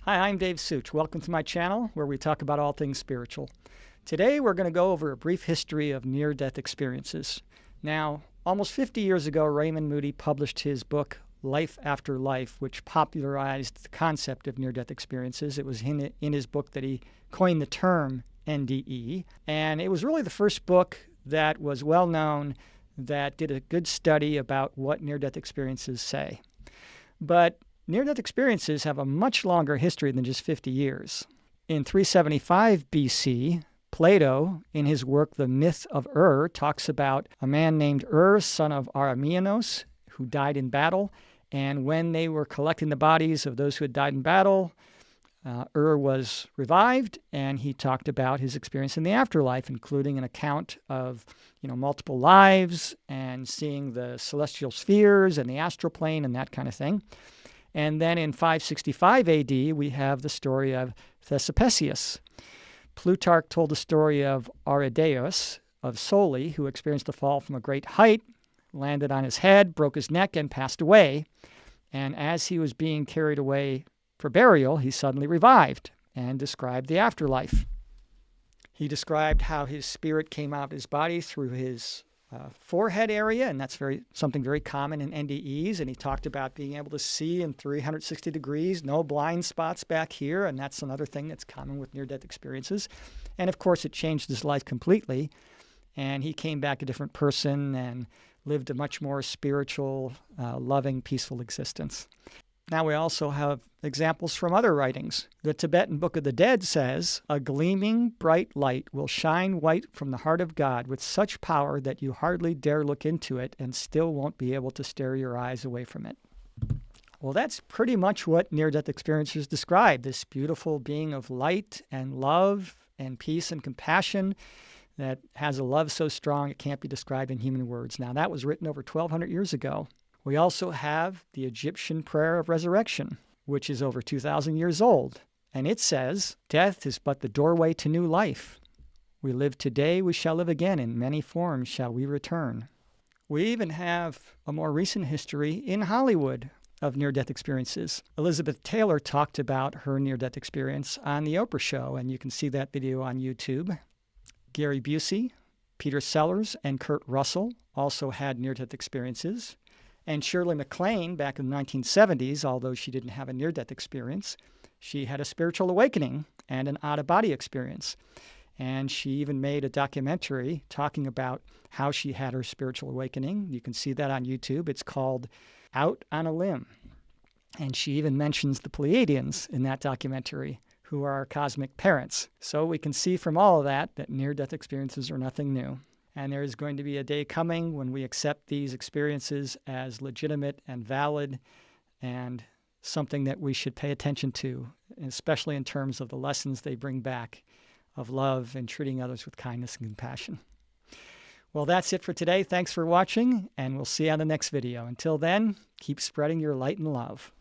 Hi, I'm Dave Suich. Welcome to my channel where we talk about all things spiritual. Today we're going to go over a brief history of near-death experiences. Now, almost 50 years ago, Raymond Moody published his book, Life After Life, which popularized the concept of near-death experiences. It was in his book that he coined the term NDE, and it was really the first book that was well known that did a good study about what near-death experiences say. But near-death experiences have a much longer history than just 50 years. In 375 BC, Plato, in his work The Myth of talks about a man named son of Aramianos, who died in battle. And when they were collecting the bodies of those who had died in battle, was revived, and he talked about his experience in the afterlife, including an account of multiple lives and seeing the celestial spheres and the astral plane and that kind of thing. And then in 565 AD, we have the story of Thesipesius. Plutarch told the story of Aridaeus of Soli, who experienced a fall from a great height, landed on his head, broke his neck, and passed away. And as he was being carried away for burial, he suddenly revived and described the afterlife. He described how his spirit came out of his body through his forehead area, and that's something very common in NDEs. And he talked about being able to see in 360 degrees, no blind spots back here, and that's another thing that's common with near-death experiences. And of course, it changed his life completely, and he came back a different person and lived a much more spiritual, loving, peaceful existence. Now we also have examples from other writings. The Tibetan Book of the Dead says, "A gleaming bright light will shine white from the heart of God with such power that you hardly dare look into it and still won't be able to stare your eyes away from it." Well, that's pretty much what near-death experiencers describe, this beautiful being of light and love and peace and compassion that has a love so strong it can't be described in human words. Now, that was written over 1,200 years ago. We also have the Egyptian prayer of resurrection, which is over 2,000 years old. And it says, "Death is but the doorway to new life. We live today, we shall live again. In many forms shall we return." We even have a more recent history in Hollywood of near-death experiences. Elizabeth Taylor talked about her near-death experience on The Oprah Show, and you can see that video on YouTube. Gary Busey, Peter Sellers, and Kurt Russell also had near-death experiences. And Shirley MacLaine, back in the 1970s, although she didn't have a near-death experience, she had a spiritual awakening and an out-of-body experience. And she even made a documentary talking about how she had her spiritual awakening. You can see that on YouTube. It's called Out on a Limb. And she even mentions the Pleiadians in that documentary, who are our cosmic parents. So we can see from all of that near-death experiences are nothing new. And there is going to be a day coming when we accept these experiences as legitimate and valid and something that we should pay attention to, especially in terms of the lessons they bring back of love and treating others with kindness and compassion. Well, that's it for today. Thanks for watching, and we'll see you on the next video. Until then, keep spreading your light and love.